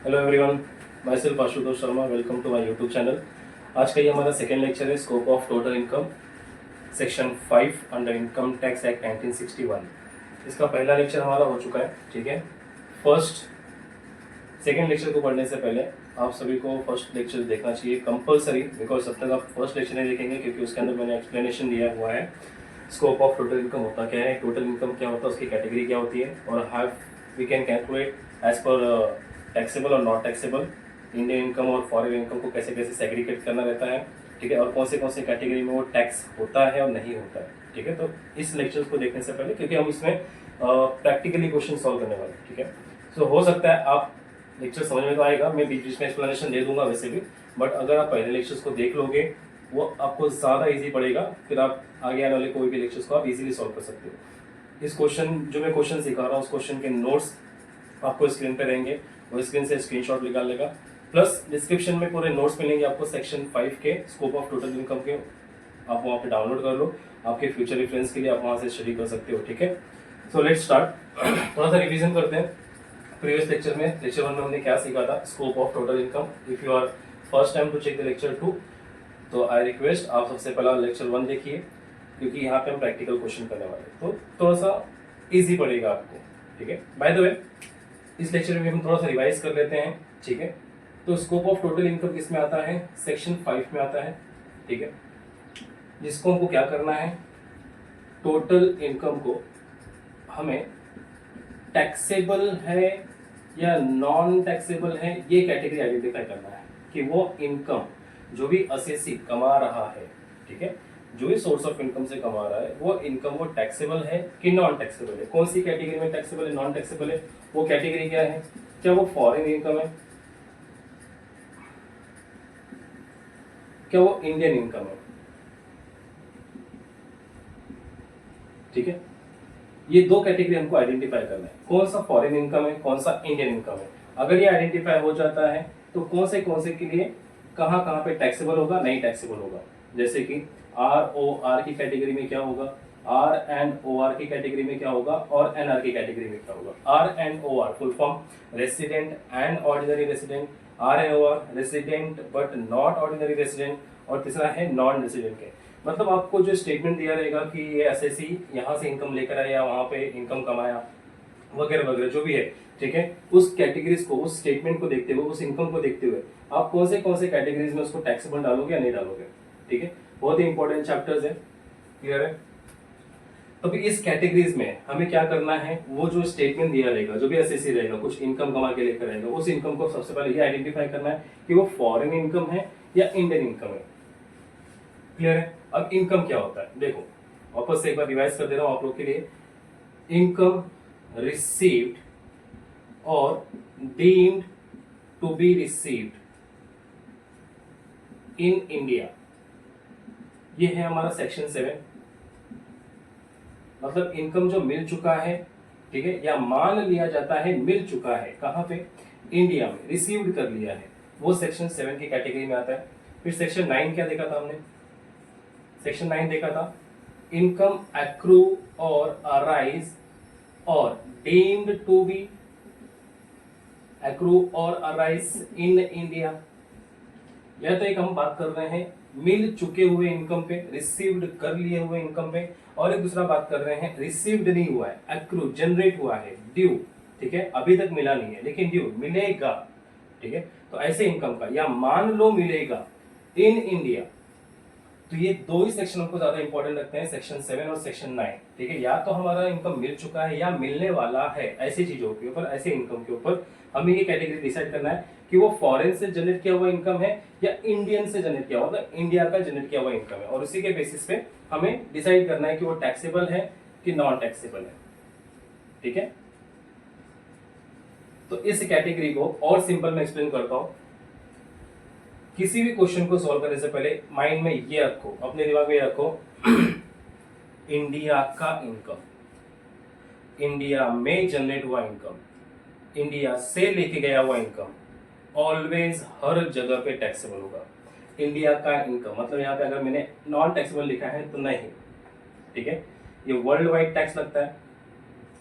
Hello everyone, myself Ashutosh Sharma. Welcome to my YouTube channel. आज का ये हमारा सेकेंड लेक्चर है, scope of total income, section 5 under income tax act 1961। इसका पहला लेक्चर हमारा हो चुका है। ठीक है, सेकेंड लेक्चर को पढ़ने से पहले आप सभी को फर्स्ट लेक्चर देखना चाहिए कंपलसरी, बिकॉज जब तक आप फर्स्ट लेक्चर नहीं देखेंगे, क्योंकि उसके अंदर मैंने एक्सप्लेनेशन दिया हुआ है स्कोप ऑफ टोटल इनकम होता क्या है, टोटल इनकम क्या होता है, उसकी कैटेगरी क्या होती है, और how we can calculate as per taxable और नॉट टैक्सेबल, इंडियन इनकम और फॉरेन इनकम को कैसे कैसे सेग्रीगेट करना रहता है। ठीक है, और कौन से कैटेगरी में वो टैक्स होता है और नहीं होता है। ठीक है, तो इस लेक्चर को देखने से पहले, क्योंकि हम इसमें प्रैक्टिकली क्वेश्चन सॉल्व करने वाले हैं। ठीक है, सो हो सकता है आप लेक्चर समझ में तो आएगा, मैं बीच बीच में एक्सप्लेनेशन दे दूंगा वैसे भी, बट अगर आप पहले लेक्चर्स को देख लोगे वो आपको ज़्यादा इजी पड़ेगा, फिर आप आगे आने वाले कोई भी लेक्चर्स को आप इजीली सॉल्व कर सकते हो। इस क्वेश्चन जो मैं क्वेश्चन सिखा रहा हूँ, उस क्वेश्चन के नोट्स आपको स्क्रीन पे रहेंगे, वो स्क्रीन से स्क्रीनशॉट निकाल लेगा। प्लस डिस्क्रिप्शन में पूरे नोट्स मिलेंगे आपको सेक्शन 5 के स्कोप ऑफ टोटल इनकम के, आप वहाँ पे डाउनलोड कर लो, आपके फ्यूचर रेफरेंस के लिए आप वहाँ से स्टडी कर सकते हो। ठीक है, सो लेट्स स्टार्ट। थोड़ा सा रिविजन करते हैं। प्रीवियस लेक्चर में, लेक्चर 1 में हमने क्या सीखा था, scope of total income. If you are first time to check the lecture 2, तो आई रिक्वेस्ट आप सबसे पहला लेक्चर 1 देखिए, क्योंकि यहाँ पे हम प्रैक्टिकल क्वेश्चन करने वाले हैं, तो थोड़ा सा इजी पड़ेगा आपको। ठीक है, बाय द वे इस लेक्चर में हम थोड़ा सा रिवाइज कर लेते हैं। ठीक है, तो स्कोप ऑफ टोटल इनकम किस में आता है, सेक्शन 5 में आता है। ठीक है, जिसको हमको क्या करना है, टोटल इनकम को हमें टैक्सेबल है या नॉन टैक्सेबल है, ये कैटेगरी आइडेंटिफाई करना है कि वो इनकम जो भी असेसी कमा रहा है, ठीक है, जो भी सोर्स ऑफ इनकम से कमा रहा है, वो इनकम वो टैक्सेबल है कि नॉन टैक्सेबल है। कौन सी कैटेगरी में टैक्सेबल है, नॉन टैक्सेबल है, वो कैटेगरी क्या है, क्या वो फॉरेन इनकम है, क्या वो इंडियन इनकम है। ठीक है, ये दो कैटेगरी हमको आइडेंटिफाई करना है, कौन सा फॉरेन इनकम है, कौन सा इंडियन इनकम है। अगर ये आइडेंटिफाई हो जाता है तो कौन से के लिए कहाँ कहाँ पे टैक्सेबल होगा, नहीं टैक्सेबल होगा। जैसे कि ROR की कैटेगरी में क्या होगा, RNOR की कैटेगरी में क्या होगा, और NR की कैटेगरी में क्या होगा। RNOR full form resident and ordinary resident, RNOR resident but not ordinary resident, और तीसरा है नॉन रेसिडेंट के। मतलब आपको जो स्टेटमेंट दिया रहेगा कि ये एसएससी यहाँ से इनकम लेकर आया, वहाँ पे इनकम कमाया, वगैरह वगैरह जो भी है। ठीक है, उस कैटेगरीज को, उस स्टेटमेंट को देखते हुए, उस इनकम को देखते हुए आप कौन से कैटेगरीज में उसको टैक्सेबल डालोगे या नहीं डालोगे। ठीक है, बहुत ही इंपॉर्टेंट चैप्टर्स है। क्लियर है, तो भी इस कैटेगरीज में हमें क्या करना है, वो जो स्टेटमेंट दिया रहेगा, जो भी एसएससी रहेगा, कुछ इनकम कमा के लेकर आएगा, उस इनकम को सबसे पहले ये आइडेंटिफाई करना है कि वो फॉरेन इनकम है या इंडियन इनकम है। क्लियर है, अब इनकम क्या होता है, देखो वापस से एक बार रिवाइज कर दे रहा हूं आप लोग के लिए। इनकम रिसीव्ड और deemed to be received in India, ये है हमारा सेक्शन 7। मतलब इनकम जो मिल चुका है, ठीक है, या मान लिया जाता है मिल चुका है, कहां पे, इंडिया में, रिसीव्ड कर लिया है, वो सेक्शन 7 की कैटेगरी में आता है। फिर सेक्शन 9 क्या देखा था हमने, सेक्शन 9 देखा था इनकम एक्रू और अराइज और डीम्ड टू बी एक्रू और अराइज इन इंडिया। यह तो एक हम बात कर रहे हैं मिल चुके हुए इनकम पे, रिसीव्ड कर लिए हुए इनकम पे, और एक दूसरा बात कर रहे हैं रिसीव्ड नहीं हुआ है, एक्रू जनरेट हुआ है, ड्यू। ठीक है, अभी तक मिला नहीं है लेकिन ड्यू मिलेगा। ठीक है, तो ऐसे इनकम का, या मान लो मिलेगा इन इंडिया, तो ये दो ही सेक्शन हमको ज्यादा इंपॉर्टेंट लगते हैं, सेक्शन 7 और सेक्शन 9। ठीक है, या तो हमारा इनकम मिल चुका है या मिलने वाला है, ऐसी चीजों के ऊपर, ऐसे इनकम के ऊपर हमें ये कैटेगरी डिसाइड करना है कि वो फॉरेन से जनरेट किया हुआ इनकम है या इंडियन से जनरेट किया हुआ, मतलब इंडिया का जनरेट किया हुआ इनकम है, और उसी के बेसिस पे हमें डिसाइड करना है कि वो टैक्सेबल है कि नॉन टैक्सेबल है। ठीक है, तो इस कैटेगरी को और सिंपल में एक्सप्लेन करता हूं। किसी भी क्वेश्चन को सॉल्व करने से पहले माइंड में ये रखो, अपने दिमाग में ये रखो, इंडिया का इनकम, इंडिया में जनरेट हुआ इनकम, इंडिया से लेके गया हुआ इनकम ऑलवेज हर जगह पे टैक्सेबल होगा। इंडिया का इनकम मतलब यहाँ पे अगर मैंने नॉन टैक्सेबल लिखा है तो नहीं। ठीक है, ये वर्ल्ड वाइड टैक्स लगता है,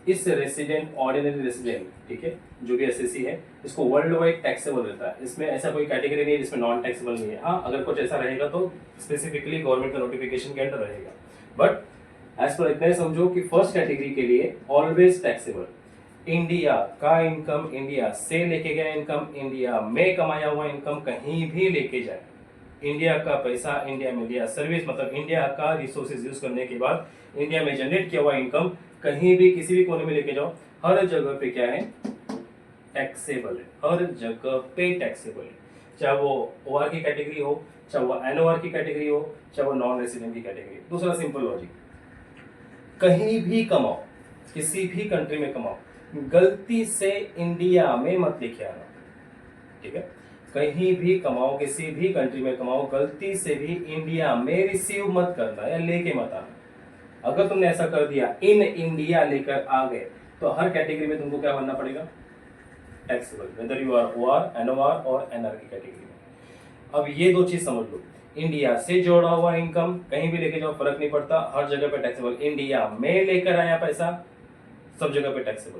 इस रेसिडेंट ऑर्डिनरी रेसिडेंट, ठीक है, जो भी एसएससी है, इसको वर्ल्ड वाइड टैक्सेबल रहता है। इसमें ऐसा कोई कैटेगरी नहीं है जिसमें नॉन टैक्सेबल नहीं है। हाँ, अगर कुछ ऐसा रहेगा तो स्पेसिफिकली गवर्नमेंट का नोटिफिकेशन के अंडर रहेगा, बट एज पर इतना ही समझो कि फर्स्ट कैटेगरी के लिए ऑलवेज टैक्सेबल। इंडिया का इनकम, इंडिया से लेके गया इनकम, इंडिया में कमाया हुआ इनकम कहीं भी लेके जाए, इंडिया का पैसा इंडिया में दिया, सर्विस मतलब इंडिया का रिसोर्सेज यूज करने के बाद इंडिया में जनरेट किया हुआ इनकम कहीं भी किसी भी कोने में लेके जाओ, हर जगह पे क्या है, टैक्सेबल है, हर जगह पे टैक्सेबल है। चाहे वो ओआर की कैटेगरी हो, चाहे वो एनओआर की कैटेगरी हो, चाहे वो नॉन रेसिडेंट की कैटेगरी। दूसरा सिंपल लॉजिक, कहीं भी कमाओ, किसी भी कंट्री में कमाओ, गलती से इंडिया में मत लेके आना, ठीक है। कहीं भी कमाओ, किसी भी कंट्री में कमाओ, गलती से भी इंडिया में रिसीव मत करना या लेके मत आना। अगर तुमने ऐसा कर दिया, इन इंडिया लेकर आ गए, तो हर कैटेगरी में तुमको क्या बनना पड़ेगा, taxable, whether you are OR, NOR और एनआर की कैटेगरी में। अब ये दो चीज समझ लो, इंडिया से जोड़ा हुआ इनकम कहीं भी लेके जाओ फर्क नहीं पड़ता, हर जगह पे टैक्सेबल। इंडिया में लेकर आया पैसा, सब जगह पे टैक्सेबल।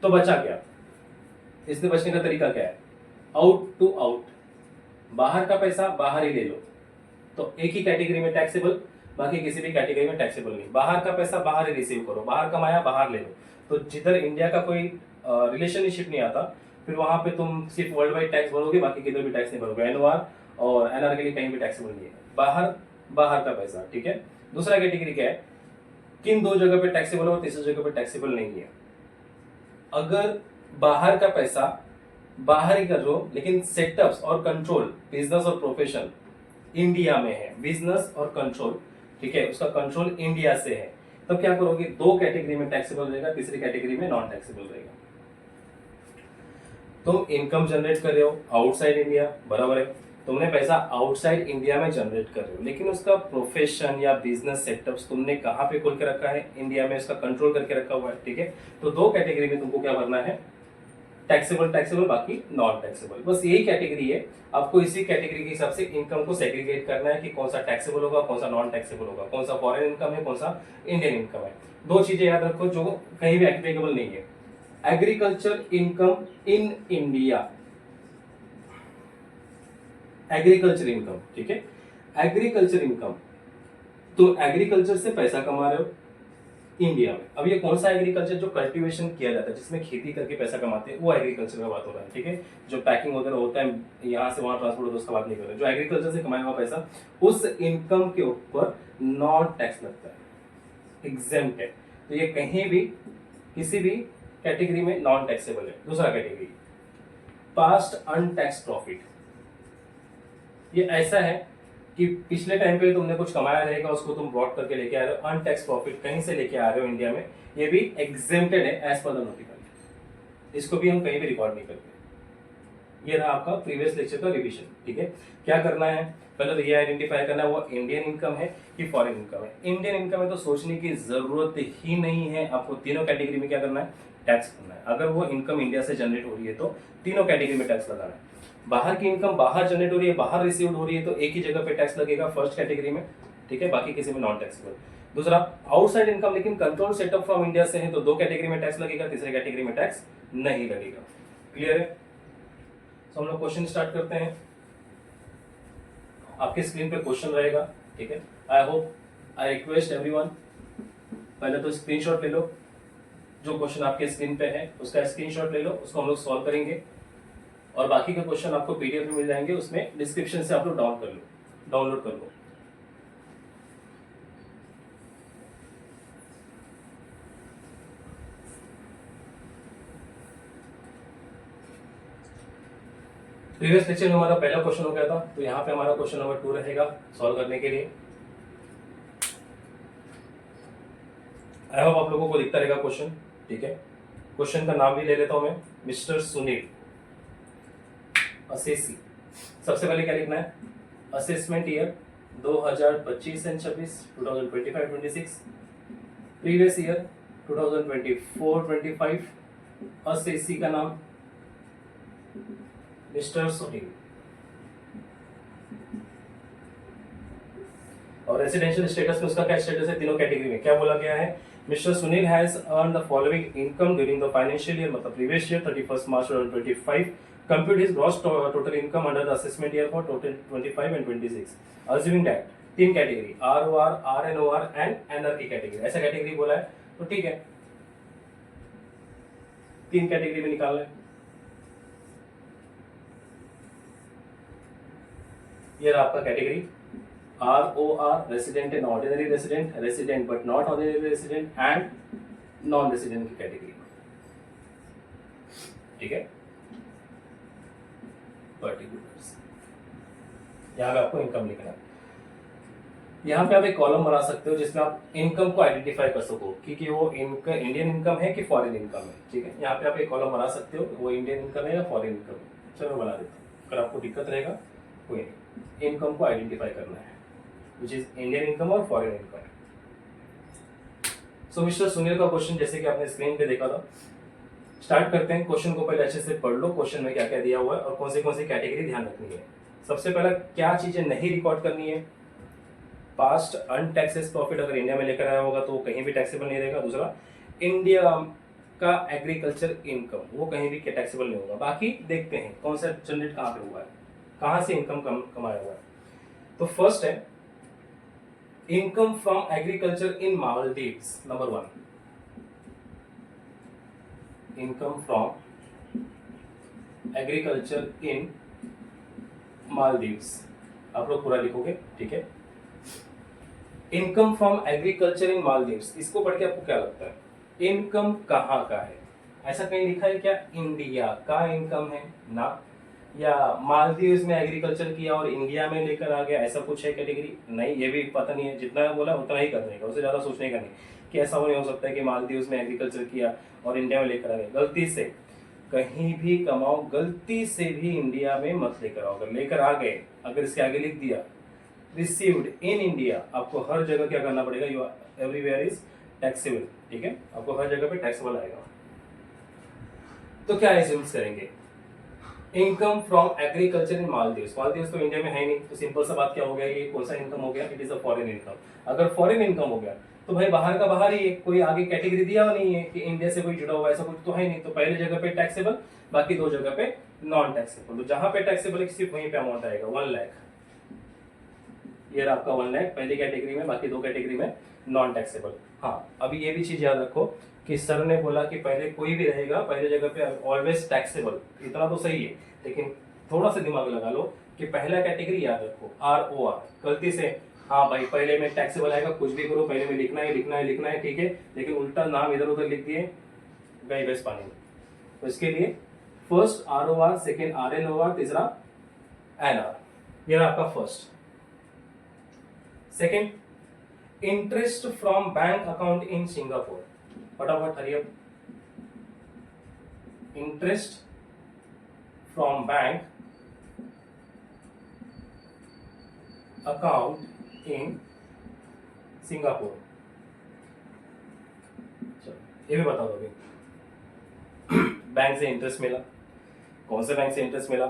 तो बचा क्या, इससे बचने का तरीका क्या है, आउट टू आउट, बाहर का पैसा बाहर ही ले लो, तो एक ही कैटेगरी में टैक्सेबल, बाकी किसी भी कैटेगरी में टैक्सेबल नहीं। बाहर का पैसा बाहर ही रिसीव करो, बाहर कमाया बाहर ले लो, तो जिधर इंडिया का कोई रिलेशनशिप नहीं आता, फिर वहां पे तुम सिर्फ वर्ल्ड वाइड टैक्स भरोगे, बाकी किधर भी टैक्स नहीं भरोगे। एनओआर और एनआर के लिए कहीं भी टैक्सेबल नहीं है, बाहर बाहर का पैसा, ठीक है। दूसरा कैटेगरी क्या है, किन दो जगह पे टैक्सेबल और तीसरी जगह पे टैक्सेबल नहीं है। अगर बाहर का पैसा बाहर ही कर लो, लेकिन सेटअप्स और कंट्रोल, बिजनेस और प्रोफेशन इंडिया में है, बिजनेस और कंट्रोल, ठीक है, उसका कंट्रोल इंडिया से है, तब क्या करोगे, दो कैटेगरी में टैक्सेबल रहेगा, तीसरी कैटेगरी में नॉन टैक्सेबल रहेगा। तुम इनकम जनरेट कर रहे हो आउटसाइड इंडिया, बराबर है, तुमने पैसा आउटसाइड इंडिया में जनरेट कर रहे हो, लेकिन उसका प्रोफेशन या बिजनेस सेटअप्स तुमने कहां पे खोल के रखा है, इंडिया में, उसका कंट्रोल करके रखा हुआ है, ठीक है। तो दो कैटेगरी में तुमको क्या भरना है, टैक्सेबल टैक्सेबल, बाकी नॉन टैक्सेबल, बस यही कैटेगरी है। आपको इसी कैटेगरी के हिसाब से इनकम को सेग्रीगेट करना है कि कौन सा टैक्सेबल होगा, कौन सा नॉन टैक्सेबल होगा, कौन सा फॉरेन इनकम है, कौन सा इंडियन इनकम है। दो चीजें याद रखो जो कहीं भी एप्लीकेबल नहीं है, agriculture income in India, agriculture income, ठीक है, एग्रीकल्चर इनकम, तो एग्रीकल्चर से पैसा कमा रहे हो इंडिया में। अब ये कौन सा एग्रीकल्चर, जो कल्टीवेशन किया जाता है, जिसमें खेती करके पैसा कमाते हैं, वो एग्रीकल्चर का बात हो रहा है, ठीक है। जो पैकिंग वगैरह होता है, यहाँ से वहां ट्रांसपोर्ट होता है, उसका बात नहीं कर रहे। जो एग्रीकल्चर से कमाया हुआ पैसा, उस इनकम के ऊपर नॉन टैक्स लगता है, एग्जेम्प्ट है, तो ये कहीं भी किसी भी कैटेगरी में नॉन टैक्सेबल है। दूसरा कैटेगरी, पास्ट अनटैक्स प्रॉफिट, ये ऐसा है कि पिछले टाइम पे तुमने कुछ कमाया रहेगा, उसको तुम ब्रॉड करके लेके आ रहे हो, अनटैक्स प्रॉफिट कहीं से लेके आ रहे हो इंडिया में, ये भी एग्जेम्प्टेड है एज पर द नोटिफिकेशन, इसको भी हम कहीं भी रिकॉर्ड नहीं करते। ये रहा आपका प्रीवियस लेक्चर का रिवीजन, ठीक है। क्या करना है, पहले तो ये आइडेंटिफाई करना है वो इंडियन इनकम है कि फॉरेन इनकम है। इंडियन इनकम है तो सोचने की जरूरत ही नहीं है, आपको तीनों कैटेगरी में क्या करना है, टैक्स करना है। अगर वो इनकम इंडिया से जनरेट हो रही है तो तीनों कैटेगरी में टैक्स लगाना है। बाहर की इनकम बाहर जनरेट हो रही है, बाहर रिसीव हो रही है, तो एक ही जगह पे टैक्स लगेगा, फर्स्ट कैटेगरी में, ठीक है, बाकी किसी में नॉन टैक्सेबल। दूसरा, आउटसाइड इनकम लेकिन कंट्रोल सेटअप फ्रॉम इंडिया से है, तो दो कैटेगरी में टैक्स लगेगा, तीसरे कैटेगरी में टैक्स नहीं लगेगा। क्लियर है? तो हम लोग क्वेश्चन स्टार्ट करते हैं। आपके स्क्रीन पे क्वेश्चन रहेगा, ठीक है। I hope, I request everyone, पहले तो स्क्रीनशॉट ले लो, जो क्वेश्चन आपके स्क्रीन पे है उसका स्क्रीनशॉट ले लो, उसको हम लोग सॉल्व करेंगे, और बाकी के क्वेश्चन आपको पीडीएफ में मिल जाएंगे, उसमें डिस्क्रिप्शन से आप लोग डाउनलोड कर लो। प्रीवियस लेक्चर में हमारा पहला क्वेश्चन हो गया था, तो यहाँ पे हमारा क्वेश्चन नंबर 2 रहेगा सॉल्व करने के लिए। आई होप आप लोगों को दिखता रहेगा क्वेश्चन, ठीक है। क्वेश्चन का नाम भी ले लेता हूं मैं, मिस्टर सुनील, असेसी। सबसे पहले क्या लिखना है, assessment year 2025 and 26, 2025-26, previous year 2024-25, assessee का नाम मिस्टर सुनील, और रेसिडेंशियल स्टेटस में उसका क्या स्टेटस है, तीनों कैटेगरी में क्या बोला गया है, mister Sunil has earn the following income during the financial year, मतलब previous year 31 March 2025. Compute his gross total income under the assessment year for total 25 and 26. Assuming that तीन category ROR, RNOR and NR की category, ऐसा category बोला है तो ठीक है, तीन कैटेगरी में निकालना है. ये रहा आपका category ROR, resident and ordinary resident, resident but not ordinary resident and non resident की कैटेगरी. ठीक है, पर्टिकुलर्स. यहाँ पे आपको इनकम लिखना है. यहाँ पे आप एक कॉलम बना सकते हो जिसमें आप इनकम को आइडेंटिफाई कर सको कि वो इनकम इंडियन इनकम है कि फॉरेन इनकम है. ठीक है, यहाँ पे आप एक कॉलम बना सकते हो वो इंडियन इनकम है या फॉरेन इनकम है. चलो बना देता हूँ, अगर आपको दिक्कत रहेगा कोई नहीं. इनकम को आइडेंटिफाई करना है विच इज इंडियन इनकम और फॉरेन इनकम. सो मिस्टर सुनील का क्वेश्चन जैसे कि आपने स्क्रीन पे देखा था. स्टार्ट करते हैं. क्वेश्चन को पहले अच्छे से पढ़ लो, क्वेश्चन में क्या क्या दिया हुआ है और कौन सी कैटेगरी ध्यान रखनी है. सबसे पहला क्या चीजें नहीं रिकॉर्ड करनी है. पास्ट अनटैक्सेस प्रॉफिट अगर इंडिया में लेकर आया होगा तो वो कहीं भी टैक्सेबल नहीं रहेगा. दूसरा, इंडिया का एग्रीकल्चर इनकम वो कहीं भी टैक्सेबल नहीं होगा. बाकी देखते हैं कौन सा जनरेट कहाँ पे हुआ है, कहाँ से इनकम कमाया हुआ है. तो फर्स्ट है income from agriculture in Maldives. Number 1, income from agriculture इन मालदीव्स. आप लोग पूरा लिखोगे, ठीक है. इनकम फ्रॉम एग्रीकल्चर इन मालदीव्स, इसको पढ़ के आपको क्या लगता है, इनकम कहाँ का है? ऐसा कहीं लिखा है क्या इंडिया का इनकम है ना, या मालदीव्स में एग्रीकल्चर किया और इंडिया में लेकर आ गया, ऐसा कुछ है कैटेगरी? नहीं, ये भी पता नहीं है. जितना बोला उतना ही करने का, उससे ज्यादा सोचने का नहीं कि ऐसा नहीं हो सकता है कि मालदीव्स में एग्रीकल्चर किया और इंडिया में लेकर आ गया. गलती से कहीं भी कमाओ, गलती से भी इंडिया में मत लेकर आओ. अगर लेकर आ गए, अगर इसके आगे लिख दिया रिसीव्ड इन इंडिया, आपको हर जगह क्या करना पड़ेगा, यू एवरीवेयर इज टैक्सेबल. ठीक है, आपको हर जगह पे टैक्सेबल आएगा. तो क्या एज्यूम्स करेंगे, इनकम फ्रॉम एग्रीकल्चर इन मालदीव्स. मालदीव्स तो इंडिया में है नहीं, तो सिंपल सा बात क्या हो गया, ये कौन सा इनकम हो गया, it is a foreign income. अगर फॉरेन इनकम हो गया तो भाई बाहर का बाहर ही है, कोई आगे कैटेगरी दिया नहीं है कि इंडिया से कोई जुड़ा हुआ, ऐसा कुछ तो है नहीं. तो पहले जगह पे टैक्सेबल, बाकी दो जगह पे नॉन टैक्सेबल. तो जहां पे टैक्सेबल है सिर्फ वहीं पे अमाउंट आएगा 1 लाख. ये रहा आपका 1 लाख पहली कैटेगरी में, बाकी दो कैटेगरी में नॉन टैक्सेबल. हाँ, अभी ये भी चीज याद रखो कि सर ने बोला कि पहले कोई भी रहेगा पहले जगह पे ऑलवेज टैक्सेबल. इतना तो सही है, लेकिन थोड़ा सा दिमाग लगा लो कि पहला कैटेगरी याद रखो ROR. गलती से हाँ भाई पहले में टैक्सेबल आएगा, कुछ भी करो पहले में लिखना है, ठीक है, लेकिन उल्टा नाम इधर उधर लिख दिए, गए बस पानी में. तो इसके लिए फर्स्ट ROR, सेकेंड RNOR, तीसरा NR. ये रहा आपका first. Second, interest from bank account in Singapore. फटाफट हरियप. Interest from bank account in Singapore. चलो ये भी बता दो अभी. बैंक से इंटरेस्ट मिला, कौन से बैंक से इंटरेस्ट मिला,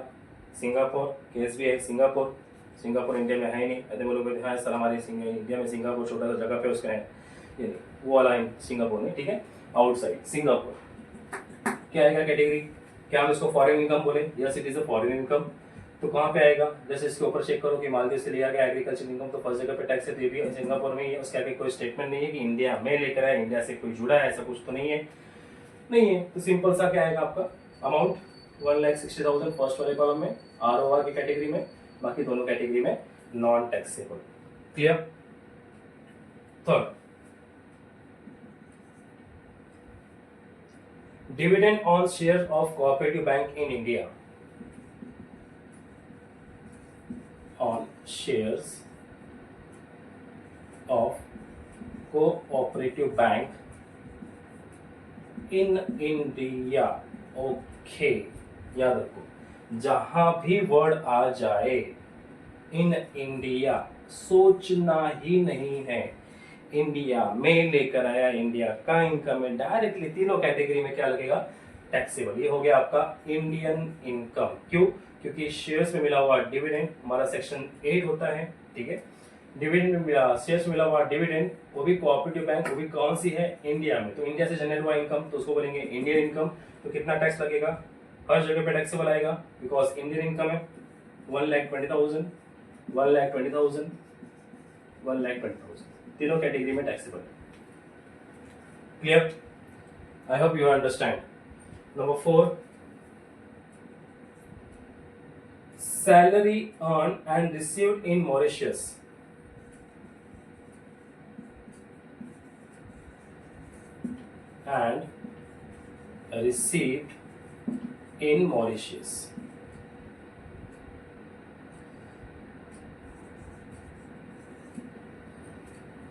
Singapore, KSBI Singapore. Singapore India में है नहीं. ऐसे बोलोगे हाँ सर हमारे इंडिया में सिंगापुर छोटा सा जगह पे उसका है, ये नहीं, वो वाला सिंगापुर नहीं. ठीक है, आउटसाइड सिंगापुर. क्या आएगा कैटेगरी, क्या हम इसको फॉरेन इनकम बोले? Yes it is a foreign income. तो कहाँ पे आएगा, जैसे इसके ऊपर चेक करो कि मालदीव से लिया गया एग्रीकल्चर इनकम, तो फर्स्ट जगह पे टैक्स है, तो ये भी सिंगापुर में ही है. उसके आगे कोई स्टेटमेंट नहीं है कि इंडिया में लेकर आया, इंडिया से कोई जुड़ा है, ऐसा कुछ तो नहीं है. तो सिंपल सा क्या आएगा आपका अमाउंट 1,60,000 फर्स्ट वाले कॉलम में, ROR की कैटेगरी में, बाकी दोनों कैटेगरी में non taxable. Clear. Third, dividend on share of cooperative bank in India. On shares of cooperative bank in India. Okay, याद रखो जहां भी वर्ड आ जाए इन इंडिया सोचना ही नहीं है. इंडिया में लेकर आया, इंडिया का इनकम है, डायरेक्टली तीनों कैटेगरी में क्या लगेगा, टैक्सेबल. ये हो गया आपका इंडियन इनकम. क्यों? क्योंकि शेयर्स में मिला हुआ डिविडेंड हमारा सेक्शन 8 होता है. ठीक है, डिविडेंड मिला, शेयर्स मिला हुआ डिविडेंड, वो भी कोऑपरेटिव बैंक, वो भी कौन सी है, इंडिया में, तो इंडिया से जनरेट हुआ इनकम तो उसको बोलेंगे इंडियन इनकम। तो कितना टैक्स लगेगा, हर जगह पे टैक्सेबल आएगा बिकॉज इंडियन इनकम है। 1,20,000, 1,20,000, 1,20,000, तीनों कैटेगरी में टैक्सेबल है। Clear? I hope you understand. Number 4, salary earned and received in Mauritius. And received in Mauritius.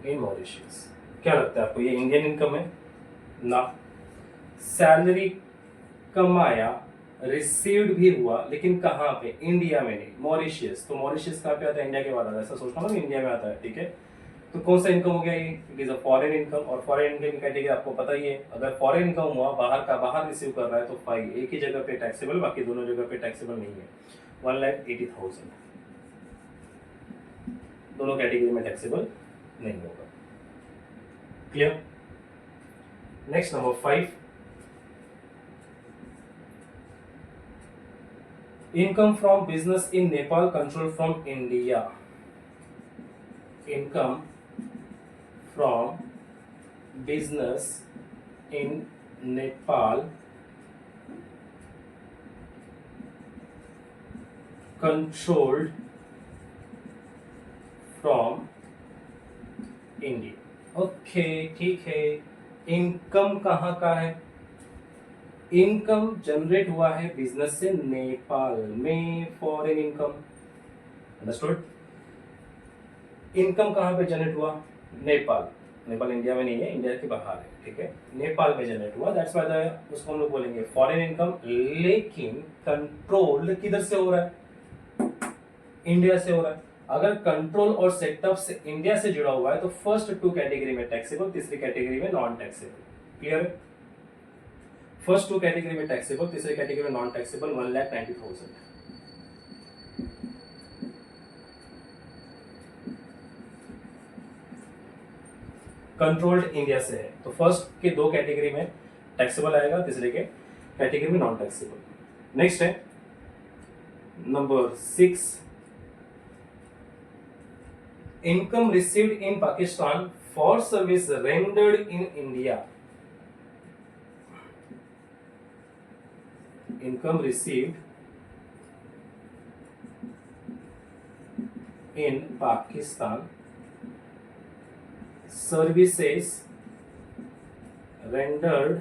In Mauritius. क्या लगता है आपको, ये इंडियन इनकम है ना? सैलरी कमाया, रिसीव्ड भी हुआ, लेकिन कहाँ पे, इंडिया में नहीं, मॉरिशियस। तो मॉरिशियस कहाँ पे आता है, इंडिया के बाद आता है, ऐसा सोचना ना, इंडिया में आता है, ठीक है। तो कौन सा इनकम हो गया ये, it is a foreign income, और फॉरेन इनकम की कैटेगरी आपको पता ही है, अगर फॉरेन इनकम हुआ, बाहर का बाहर रिसीव कर रहा है, तो फाइव एक ही जगह पे टैक्सेबल, बाकी दोनों जगह पे टैक्सेबल नहीं है। 1,80,000 दोनों कैटेगरी में टैक्सेबल नहीं होगा। Clear? Next number 5, income from business in Nepal controlled from India. Income from business in Nepal controlled from India. Okay, ठीक है। इनकम कहाँ का है, इनकम जनरेट हुआ है बिजनेस से नेपाल में, फॉरेन इनकम। अंडरस्टूड? इनकम कहाँ पे जनरेट हुआ, नेपाल। नेपाल इंडिया में नहीं है, इंडिया के बाहर है, ठीक है, नेपाल में जनरेट हुआ, दैट्स व्हाई उसको हम लोग बोलेंगे फॉरेन इनकम। लेकिन कंट्रोल किधर से हो रहा है, इंडिया से हो रहा है। अगर कंट्रोल और सेटअप से इंडिया से जुड़ा हुआ है तो फर्स्ट 2 कैटेगरी में टैक्सेबल, तीसरी कैटेगरी में non taxable. Clear? First 2 category में टैक्सेबल, तीसरी कैटेगरी में नॉन टैक्सेबल। 1,90,000 कंट्रोल्ड इंडिया से है, तो फर्स्ट के 2 कैटेगरी में टैक्सेबल आएगा, तीसरे के कैटेगरी में नॉन टैक्सेबल। नेक्स्ट है number 6, income received in Pakistan for service rendered in India. Income received in Pakistan, services rendered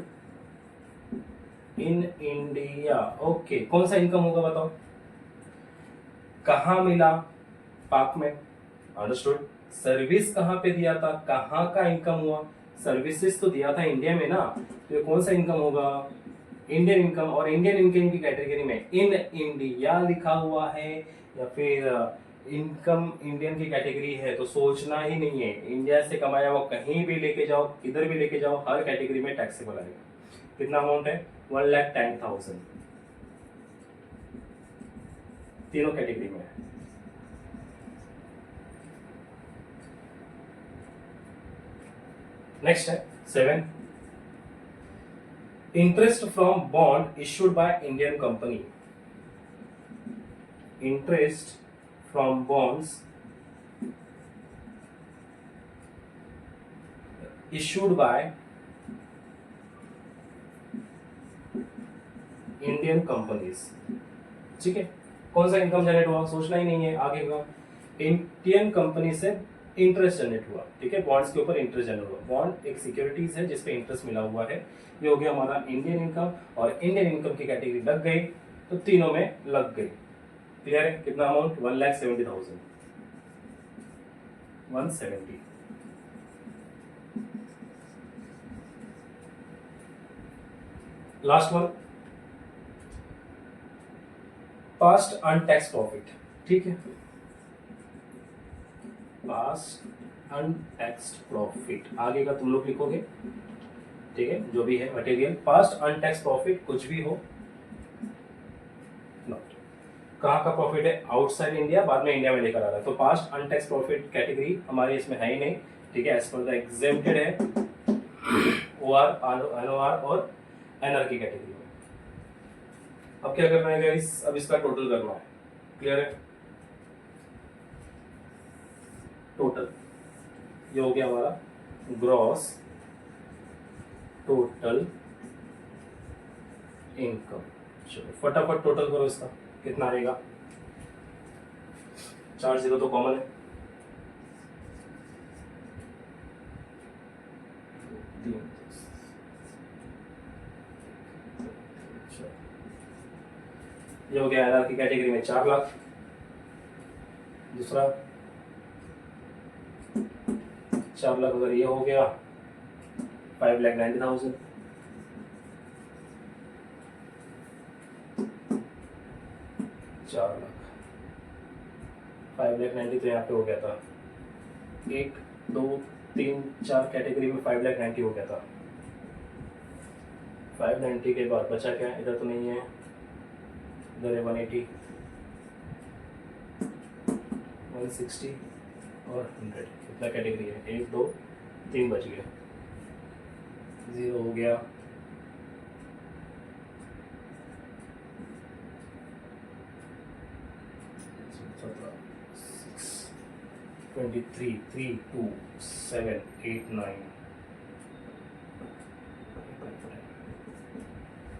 in India. Okay, कौन सा इनकम होगा बताओ, कहां मिला, पाक में। अंडरस्टूड? सर्विस कहां पे दिया था, कहां का इनकम हुआ, सर्विसेज तो दिया था इंडिया में ना, तो ये कौन सा इनकम होगा, इंडियन इनकम। और इंडियन इनकम की कैटेगरी में इन इंडिया लिखा हुआ है, या फिर इनकम इंडियन की कैटेगरी है, तो सोचना ही नहीं है, इंडिया से कमाया वो कहीं भी लेके जाओ, किधर भी लेके जाओ, हर कैटेगरी में टैक्सेबल आएगा। कितना अमाउंट है, 1,10,000 तीनों कैटेगरी में। नेक्स्ट है 7, interest from bond issued by Indian company. Interest from bonds issued by Indian companies. ठीक है, कौन सा इनकम जनरेट हुआ, सोचना ही नहीं है, आगे का इंडियन कंपनी से इंटरेस्ट जनरेट हुआ। ठीक है, बॉन्ड्स के ऊपर इंटरेस्ट जनरेट हुआ। बॉन्ड एक सिक्योरिटीज है जिसपे इंटरेस्ट मिला हुआ है। ये हो गया हमारा इंडियन इनकम, और इंडियन इनकम की कैटेगरी लग गई तो तीनों में लग गई। क्लियर है? कितना amount, 1,70,000 170। Last one, past untax profit. ठीक है, पास्ट अनटैक्स्ड प्रॉफिट आगे का तुम लोग लिखोगे। ठीक है, जो भी है मटेरियल, पास्ट अनटैक्स प्रॉफिट कुछ भी हो, नॉट कहाँ का प्रॉफिट है, आउटसाइड इंडिया, बाद में इंडिया में लेकर आ रहा है। तो पास्ट अनटैक्स प्रॉफिट कैटेगरी हमारे इसमें है ही नहीं, ठीक है, एज पर द एग्जेम्प्टेड है ओआर, एनओआर और एनआर की कैटेगरी में। अब क्या करना है गाइस, अब इसका टोटल करना है, क्लियर है। टोटल ये हो गया हमारा ग्रॉस टोटल इनकम। चलो फटाफट टोटल करो इसका, कितना आएगा, 4 जीरो तो कॉमन है, ये हो गया एनआर की कैटेगरी में 4 लाख, दूसरा 4 लाख अगर ये हो गया 5,90,000, ₹4 लाख 5,90,000 तो यहाँ पे हो गया था, 1 2 3 4 कैटेगरी में 5,90,000 हो गया था। 590 के बाद बचा क्या, इधर तो नहीं है, इधर है 180 160 और 100, कितना कैटेगरी है, 1 2 3 बच गया, 0 हो गया, ट्वेंटी 3 2 7 8 9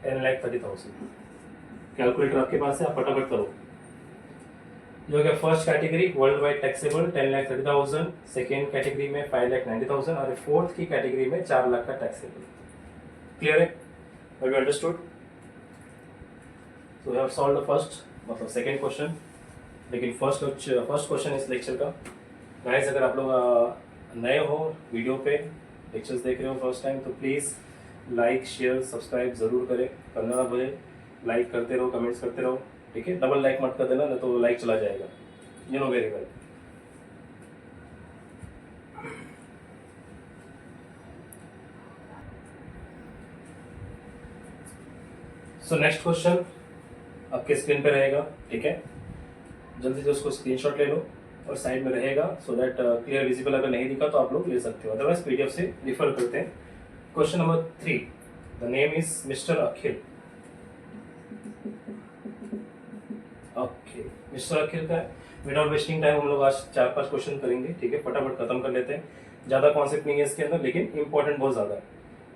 10,30,000। कैलकुलेटर आपके पास है, आप फटाफट करो। जो है first category world wide taxable 10,30,000, second category में 5,90,000 और फोर्थ की कैटेगरी में 4 लाख का टैक्सेबल। क्लियर है, have you understood? So we have solved the first, मतलब सेकेंड क्वेश्चन, लेकिन फर्स्ट क्वेश्चन इस लेक्चर का। गाइस अगर आप लोग नए हो वीडियो पे, लेक्चर्स देख रहे हो फर्स्ट टाइम, तो प्लीज़ लाइक शेयर सब्सक्राइब ज़रूर करें, करना ना भूलें, लाइक करते रहो, कमेंट्स करते रहो, ठीक है, डबल लाइक मत कर देना, नहीं तो लाइक चला जाएगा, you know very well. So next question आपके स्क्रीन पे रहेगा, ठीक है, जल्दी से उसको स्क्रीनशॉट ले लो और साइड में रहेगा, सो दैट क्लियर विजिबल, अगर नहीं दिखा तो आप लोग ले सकते हो, अदरवाइज पीडीएफ से रिफर करते हैं। Question number 3, the name is mister Akhil. Okay, mister Akhil का है, विदाउट वेस्टिंग टाइम हम लोग आज 4-5 क्वेश्चन करेंगे, ठीक है, फटाफट खत्म कर लेते हैं, ज़्यादा कॉन्सेप्ट नहीं है इसके अंदर, लेकिन इंपॉर्टेंट बहुत ज़्यादा है।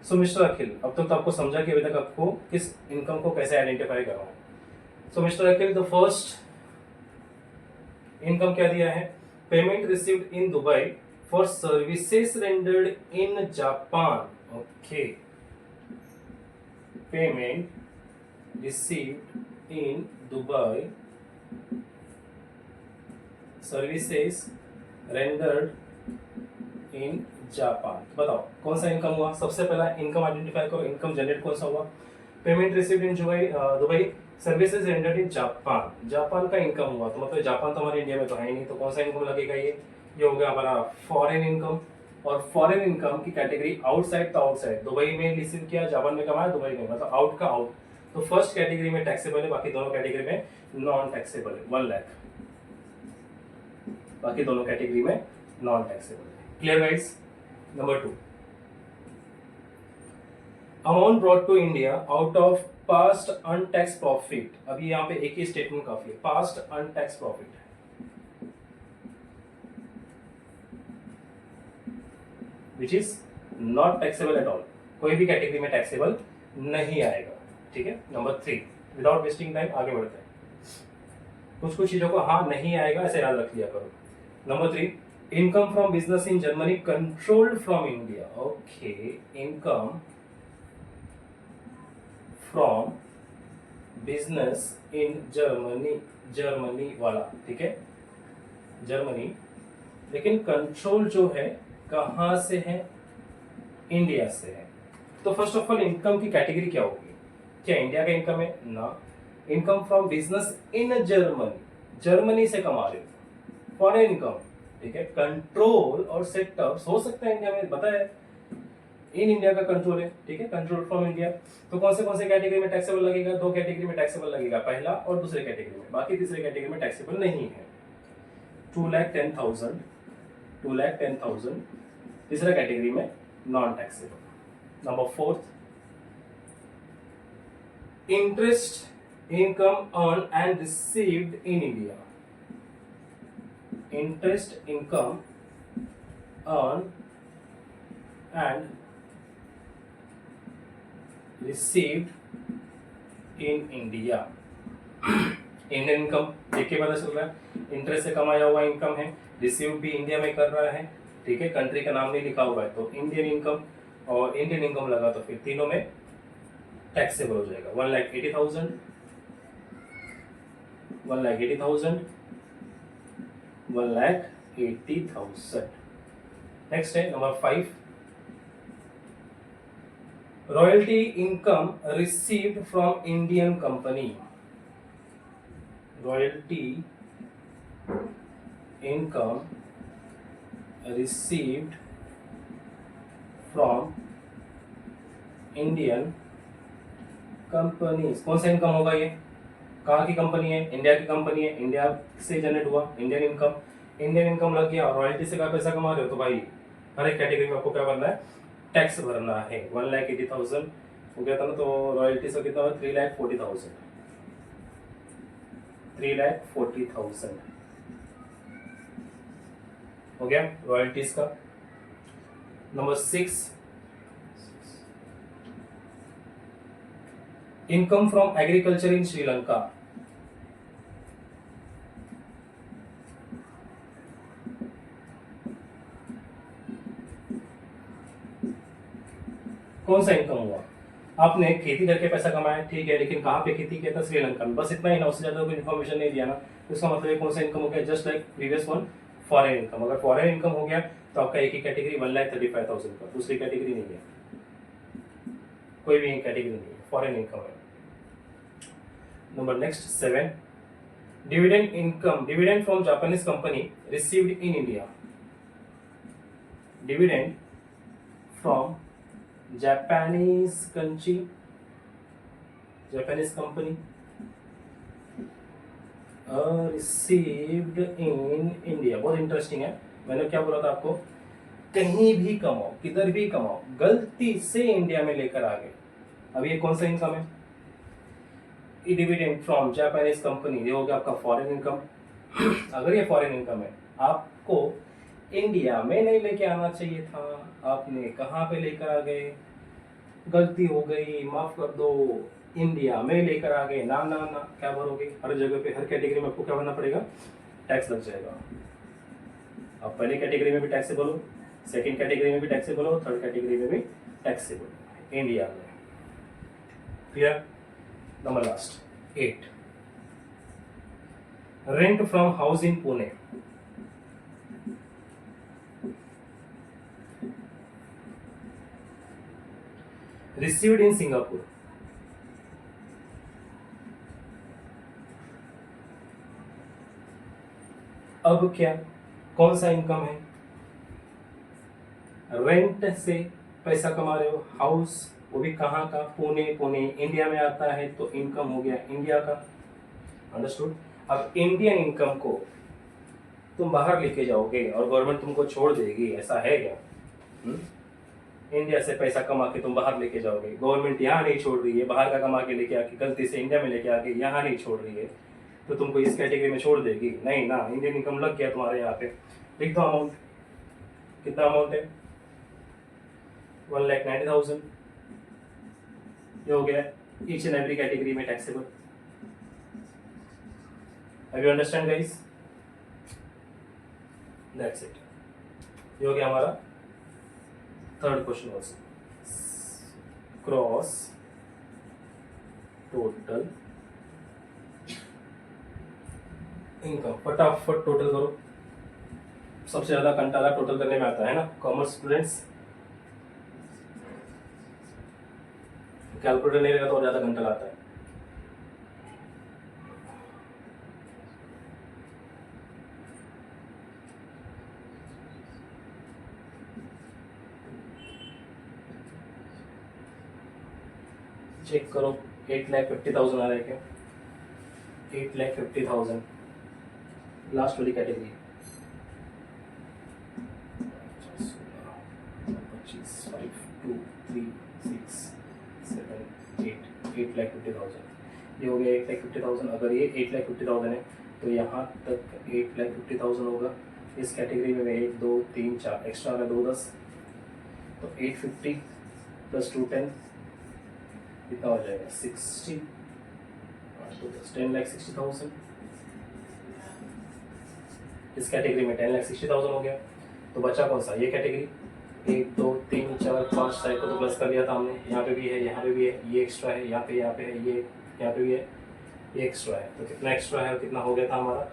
सो मिस्टर अखिल, अब तक तो आपको समझा कि अभी तक आपको किस इनकम को कैसे आइडेंटिफाई करना है। So mister Akhil, the first income क्या दिया है, payment received in Dubai for services rendered in Japan. Okay, payment received in Dubai services rendered in Japan. बताओ कौन सा इनकम हुआ, सबसे पहला इनकम आइडेंटिफाई करो, इनकम जनरेट कौन सा हुआ, payment received in Dubai services rendered in Japan, Japan का इनकम हुआ, तो मतलब जापान तो हमारे इंडिया में तो है ही नहीं, तो कौन सा इनकम लगेगा, ये हो गया हमारा फॉरेन इनकम। और फॉरेन इनकम की कैटेगरी आउटसाइड, तो आउटसाइड दुबई में रिसीव किया, जापान में कमाया, दुबई में, मतलब आउट का आउट, तो फर्स्ट कैटेगरी में टैक्सेबल है, बाकी दोनों कैटेगरी में नॉन टैक्सेबल है, 1 लाख, बाकी दोनों कैटेगरी में नॉन टैक्सेबल है। Clear guys? Number 2, amount brought to India out of past untax profit. अभी यहाँ पे एक ही स्टेटमेंट काफी है, past untax profit, which is not taxable at all, कोई भी कैटेगरी में टैक्सेबल नहीं आएगा, ठीक है। नंबर 3, विदाउट वेस्टिंग टाइम आगे बढ़ते हैं, कुछ चीजों को हाँ नहीं आएगा ऐसे याद रख लिया करो। Number 3, income from business in Germany controlled from India. Okay, income from business in Germany, Germany वाला, ठीक है, जर्मनी, लेकिन कंट्रोल जो है कहां से है, इंडिया से है। तो फर्स्ट ऑफ ऑल इनकम की कैटेगरी क्या होगी, क्या इंडिया का इनकम है ना, income from business in Germany, Germany से कमा रहे हो, फॉरेन इनकम, ठीक है, कंट्रोल और सेटअप हो सकता है इंडिया में, बताया इन इंडिया का कंट्रोल है, ठीक है, कंट्रोल फ्रॉम इंडिया। तो कौन से कैटेगरी में टैक्सेबल लगेगा? 2 कैटेगरी में टैक्सेबल लगेगा, पहला और दूसरे कैटेगरी में, बाकी तीसरे कैटेगरी में टैक्सेबल नहीं है। 2,10,000, 2,10,000 तीसरा कैटेगरी में non taxable. Number 4, interest income earn and received in India. Interest income earn and received in India. Indian income देख के पता चल रहा है, इंटरेस्ट से कमाया हुआ इनकम है, रिसीव भी इंडिया में कर रहा है, ठीक है, कंट्री का नाम नहीं लिखा हुआ है, तो इंडियन इनकम और इंडियन इनकम लगा तो फिर तीनों में टैक्सेबल हो जाएगा। 1,80,000, 1,80,000, 1,80,000। नेक्स्ट है number 5, royalty income received from Indian company. Royalty income received from Indian company. कौन सा इनकम होगा ये? कहाँ की कंपनी है? इंडिया की कंपनी है, इंडिया से जनरेट हुआ इंडियन इनकम। इंडियन इनकम लग गया, रॉयल्टी से क्या पैसा कमा रहे हो, तो भाई हर एक कैटेगरी में आपको क्या करना है? टैक्स भरना है। 1,80,000 हो गया था ना, तो रॉयल्टी से कितना हुआ? 3,40,000, 3,40,000 हो गया रॉयल्टीज का। नंबर 6, इनकम फ्रॉम एग्रीकल्चर इन श्रीलंका। कौन सा इनकम हुआ? आपने खेती करके पैसा कमाया, ठीक है, लेकिन कहाँ पे खेती किया था? श्रीलंका में। बस इतना ही ना, उससे ज्यादा कोई इन्फॉर्मेशन नहीं दिया ना, तो इसका मतलब कौन सा इनकम हो गया? Just like previous one, foreign income. अगर फॉरेन इनकम हो गया तो आपका एक ही कैटेगरी 1,35,000 का, दूसरी कैटेगरी नहीं है, कोई भी कैटेगरी नहीं है, फॉरेन इनकम है। Number next 7, dividend income, dividend from Japanese company received in India. Dividend from Japanese country, Japanese company received in India. बहुत इंटरेस्टिंग है। मैंने क्या बोला था आपको? कहीं भी कमाओ, किधर भी कमाओ, गलती से इंडिया में लेकर आ गए। अब ये कौन सा इनकम है? डिविडेंड फ्रॉम जापानीज कंपनी, ये हो गया आपका फॉरेन इनकम। अगर ये फॉरेन इनकम है, आपको इंडिया में नहीं लेके आना चाहिए था, आपने कहाँ पे लेकर आ गए? गलती हो गई, माफ कर दो, इंडिया में लेकर आ गए। ना ना ना, क्या भरोगे? हर जगह पे, हर कैटेगरी में आपको क्या भरना पड़ेगा? टैक्स लग जाएगा। आप पहले कैटेगरी में भी टैक्सेबल हो, सेकंड कैटेगरी में भी टैक्सेबल हो, थर्ड कैटेगरी में भी टैक्सेबल इंडिया में। Clear? Number last 8, rent from house in Pune. Received in Singapore. अब क्या, कौन सा इनकम है? रेंट से पैसा कमा रहे हो, हाउस, वो भी कहाँ का? पुणे। पुणे इंडिया में आता है, तो इनकम हो गया इंडिया का। अंडरस्टूड? अब इंडियन इनकम को तुम बाहर लेके जाओगे और गवर्नमेंट तुमको छोड़ देगी, ऐसा है क्या? इंडिया से पैसा कमा के तुम बाहर लेके जाओगे, गवर्नमेंट यहाँ नहीं छोड़ रही है, बाहर का कमा के लेके आके गलती से इंडिया में लेके आके यहाँ नहीं छोड़ रही है, तो तुमको इस कैटेगरी में छोड़ देगी? नहीं ना, इंडियन इनकम लग गया तुम्हारे यहाँ पे। लिख दो अमाउंट, कितना अमाउंट है? 1,90,000। ये हो गया ईच एंड एवरी कैटेगरी में taxable. Have you understand guys? That's it. ये हो गया हमारा third question also. Cross total income, फटाफट टोटल करो। सबसे ज्यादा कंटाला टोटल करने में आता है ना कॉमर्स स्टूडेंट्स। कैलकुलेटर नहीं रहेगा तो और ज्यादा घंटा आता है। चेक करो 8,50,000 आ रहा है क्या? 8,50,000 लास्ट वाली कैटेगरी 25 5 2 3 6 7 8,50,000 ये हो गया 8,50,000। अगर ये 8,50,000 है तो यहाँ तक 8,50,000 होगा। इस कैटेगरी में 1 2 3 4 एक्स्ट्रा आ रहा है 2 10 तो 850 प्लस 2 10 कितना हो जाएगा 60 तो 10,60,000। इस कैटेगरी में 10,60,000 हो गया। तो बचा कौन सा? ये कैटेगरी 1 2 3 4 5 6 को तो प्लस कर लिया था हमने। यहाँ पे भी है, यहाँ पे भी है, ये एक्स्ट्रा है, यहाँ पे है, ये यहाँ पे भी है, ये एक्स्ट्रा है। तो कितना एक्स्ट्रा है? कितना हो गया था हमारा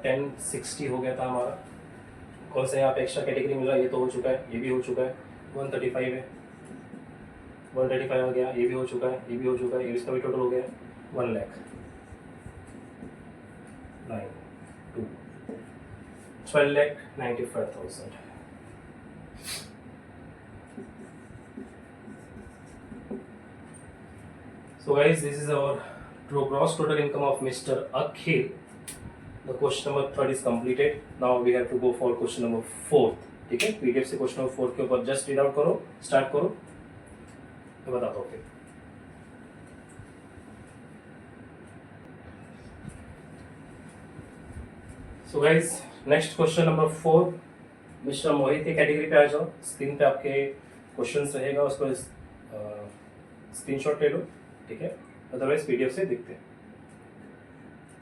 1060 हो गया था हमारा। कौन सा यहाँ पे एक्स्ट्रा कैटेगरी मिल रहा है? ये तो हो चुका है, ये भी हो चुका है, 135 है, 135 हो गया, ये भी हो चुका है, ये भी हो चुका है, ये इसका भी टोटल हो गया 1 lakh 9 2 12,95,000। So guys, this is our gross total income of Mr. Akhil. The question number 3 is completed. Now we have to go for question number 4. ठीक है, पीडीएफ से क्वेश्चन नंबर 4 के ऊपर जस्ट रीड आउट करो, start करो, तो बताता हूँ फिर। So guys, next question number 4, mister Mohit की कैटेगरी पे आ जाओ। स्क्रीन पे आपके क्वेश्चंस रहेगा, उसको स्क्रीनशॉट ले लो, ठीक है, अदरवाइज पीडीएफ से दिखते हैं।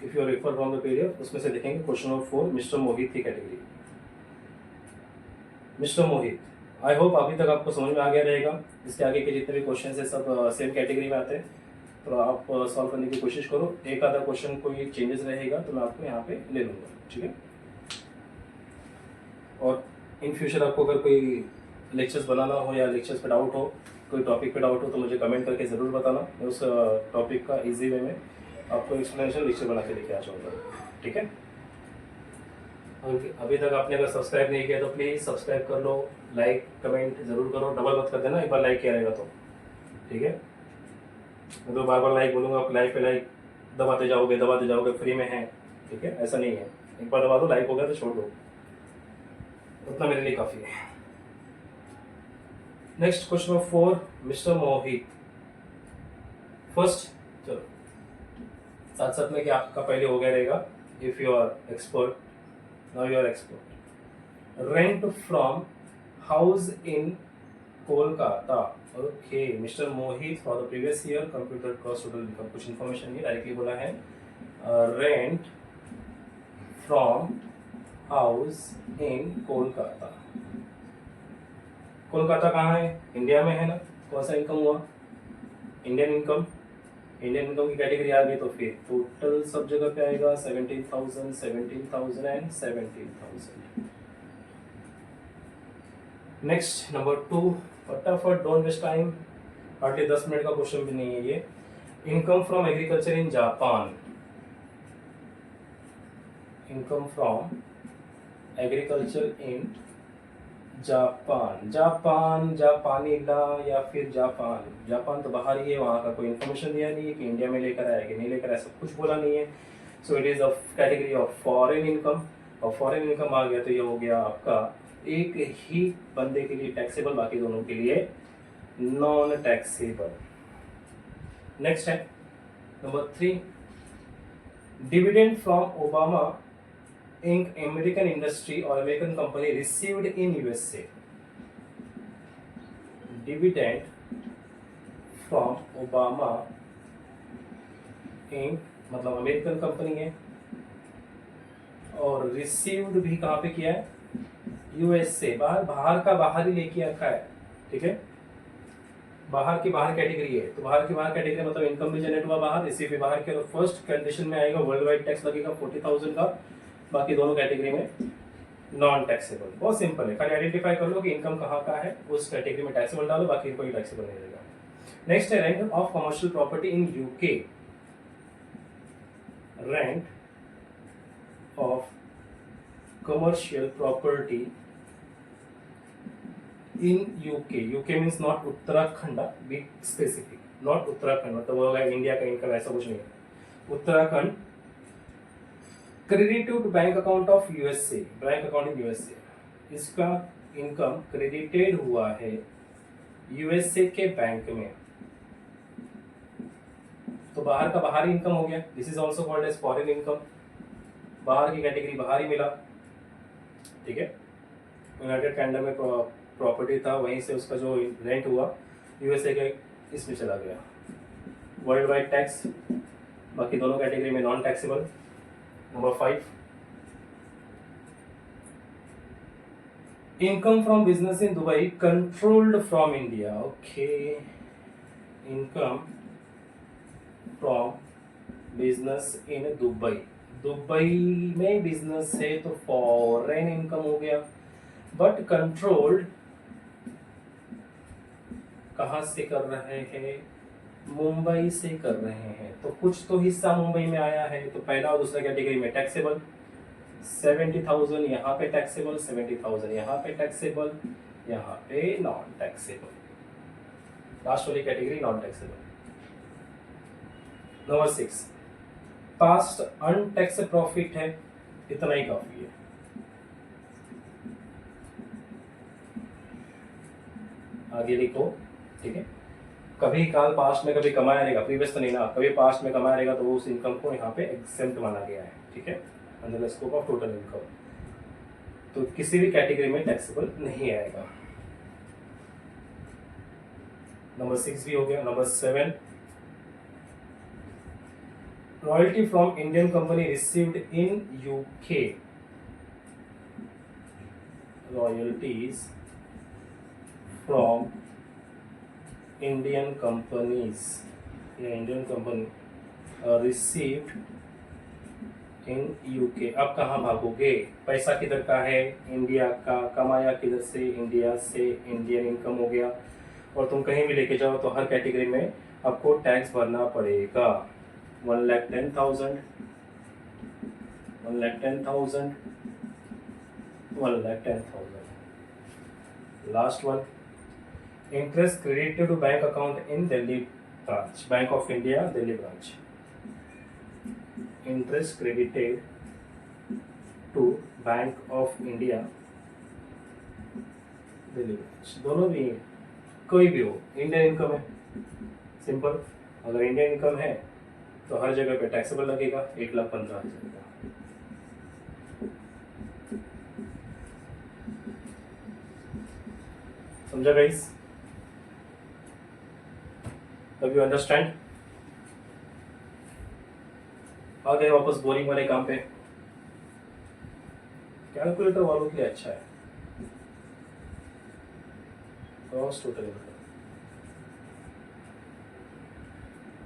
If you refer from the PDF, उसमें से देखेंगे क्वेश्चन नंबर 4 मिस्टर मोहित की category. Mister Mohit, I hope अभी तक आपको समझ में आ गया रहेगा। इसके आगे के जितने भी क्वेश्चन है सब सेम कैटेगरी में आते हैं, तो आप सॉल्व करने की कोशिश करो। एक आधा क्वेश्चन कोई चेंजेस रहेगा तो मैं आपको यहाँ पे ले लूँगा, ठीक है। और इन फ्यूचर आपको अगर कोई लेक्चर्स बनाना हो या लेक्चर्स पे डाउट हो, कोई टॉपिक पे डाउट हो, तो मुझे कमेंट करके ज़रूर बताना। मैं उस टॉपिक का इजी वे में आपको एक्सप्लेनेशन लेक्चर बना के लेके आ जाऊँगा, ठीक है। अभी तक आपने अगर सब्सक्राइब नहीं किया तो प्लीज़ सब्सक्राइब कर लो, लाइक कमेंट ज़रूर करो, डबल मत कर देना, एक बार लाइक किया रहेगा तो, ठीक है। मैं तो बार बार लाइक बोलूँगा, आप लाइक पे लाइक दबाते जाओगे, फ्री में है, ठीक है, ऐसा नहीं है। एक बार दबा दो, लाइक हो गया तो छोड़ दो, उतना मेरे लिए काफ़ी है। नेक्स्ट क्वेश्चन नंबर 4, मिस्टर मोहित। फर्स्ट, चलो साथ साथ में कि आपका पहले हो गया रहेगा, if you are expert, now you are expert. Rent from house in Kolkata. Okay mister Mohit, for the previous year computer cost total income, कुछ इन्फॉर्मेशन ये डायरेक्टली बोला है, rent from house in Kolkata. Kolkata कहाँ है? इंडिया में है ना। कौन सा इनकम हुआ? Indian income. इंडियन इनकम की कैटेगरी आ गई तो फिर टोटल सब जगह पे आएगा 17,000, 17,000 एंड 17,000। नेक्स्ट नंबर 2, फटाफट, don't waste time, hardly 10 minute का क्वेश्चन भी नहीं है ये। Income from agriculture in Japan. Income from agriculture in Japan. Japan, जापानीला या फिर जापान। जापान तो बाहर ही है, वहाँ का कोई इन्फॉर्मेशन दिया नहीं है कि इंडिया में लेकर आया कि नहीं लेकर आया, सब कुछ बोला नहीं है। So it is a category of foreign income. और फॉरेन इनकम आ गया तो ये हो गया आपका एक ही बंदे के लिए टैक्सेबल, बाकी दोनों के लिए नॉन टैक्सेबल। नेक्स्ट है number 3, dividend from Obama Inc, American industry और American company received in USA. Dividend from Obama Inc मतलब अमेरिकन कंपनी है, और रिसीव्ड भी कहाँ पे किया है? यूएसए। बाहर का बाहर ही लेके रखा है, ठीक है। बाहर की बाहर कैटेगरी है, तो बाहर की बाहर कैटेगरी मतलब इनकम भी जनरेट हुआ बाहर, रिसीव भी बाहर के। फर्स्ट कंडीशन में आएगा वर्ल्ड वाइड टैक्स लगेगा 40,000 का, बाकी दोनों कैटेगरी में नॉन टैक्सेबल। बहुत सिंपल है, खाली आइडेंटिफाई कर लो कि इनकम कहाँ का है, उस कैटेगरी में टैक्सेबल डालो, बाकी कोई टैक्सेबल नहीं रहेगा। नेक्स्ट है rent of commercial property in UK. Rent of commercial property in UK. UK means not Uttarakhand, be specific. Not Uttarakhand, मतलब वो है इंडिया का इनकम, ऐसा कुछ नहीं है। Uttarakhand credit to bank account of USA, bank account in USA, इसका income credited हुआ है यूएसए के बैंक में, तो बाहर का बाहर ही इनकम हो गया। This is also called as foreign income, बाहर की कैटेगरी बाहर ही मिला, ठीक है। यूनाइटेड किंगडम में प्रॉपर्टी था, वहीं से उसका जो रेंट हुआ यूएसए के इसमें चला गया। वर्ल्ड वाइड टैक्स, बाकी दोनों कैटेगरी में non taxable. Number 5, income from business in Dubai controlled from India. Okay, income from business in Dubai, Dubai में बिजनेस है तो फॉरेन इनकम हो गया, बट कंट्रोल्ड कहाँ से कर रहे हैं, मुंबई से कर रहे हैं, तो कुछ तो हिस्सा मुंबई में आया है, तो पहला और दूसरा कैटेगरी में टैक्सेबल। 70,000 यहाँ पे टैक्सेबल, 70,000 यहाँ पे टैक्सेबल, यहाँ पे नॉन टैक्सेबल, लास्ट वाली category non taxable. Number 6, past untax profit है, इतना ही काफी है। आगे लिखो, ठीक है। कभी काल पास्ट में कभी कमाया रहेगा, प्रीवियस तो नहीं ना, कभी पास्ट में कमाया रहेगा तो उस इनकम को यहाँ पे एग्जेम्प्ट माना गया है, ठीक है, under the scope of total income, तो किसी भी कैटेगरी में टैक्सेबल नहीं आएगा। नंबर 6 भी हो गया। Number 7, royalty from Indian company received in UK, royalties from Indian companies या Indian company received in UK. अब कहाँ भागोगे, पैसा किधर का है, इंडिया का, कमाया किधर से, इंडिया से, इंडियन इनकम हो गया, और तुम कहीं भी लेके जाओ तो हर कैटेगरी में आपको टैक्स भरना पड़ेगा। 1,10,000, 1,10,000, 1,10,000। Last one, interest credited to bank account in Delhi branch, bank of India Delhi branch, interest credited to bank of India Delhi branch, दोनों भी, कोई भी हो, इंडियन इनकम है, सिंपल। अगर इंडियन इनकम है तो हर जगह पे टैक्सेबल लगेगा, 1,15,000 का। समझा गाइस? अब यू अंडरस्टैंड? आ गए वापस बोरिंग वाले काम पे। कैलकुलेटर वालों के लिए अच्छा है, ग्रॉस टोटल इनकम।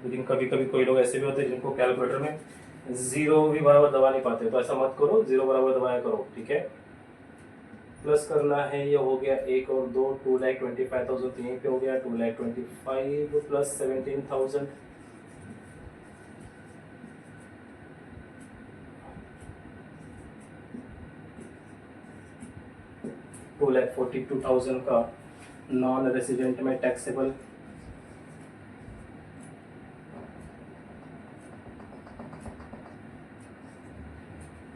लेकिन कभी कभी कोई लोग ऐसे भी होते हैं जिनको कैलकुलेटर में जीरो भी बराबर दबा नहीं पाते, तो ऐसा मत करो, जीरो बराबर दबाया करो, ठीक है। प्लस करना है, ये हो गया 1 और 2, 2,25,000, तो यहीं पे हो गया 2,25,000 प्लस 17,000, $2,42,000 का नॉन रेसिडेंट में टैक्सेबल,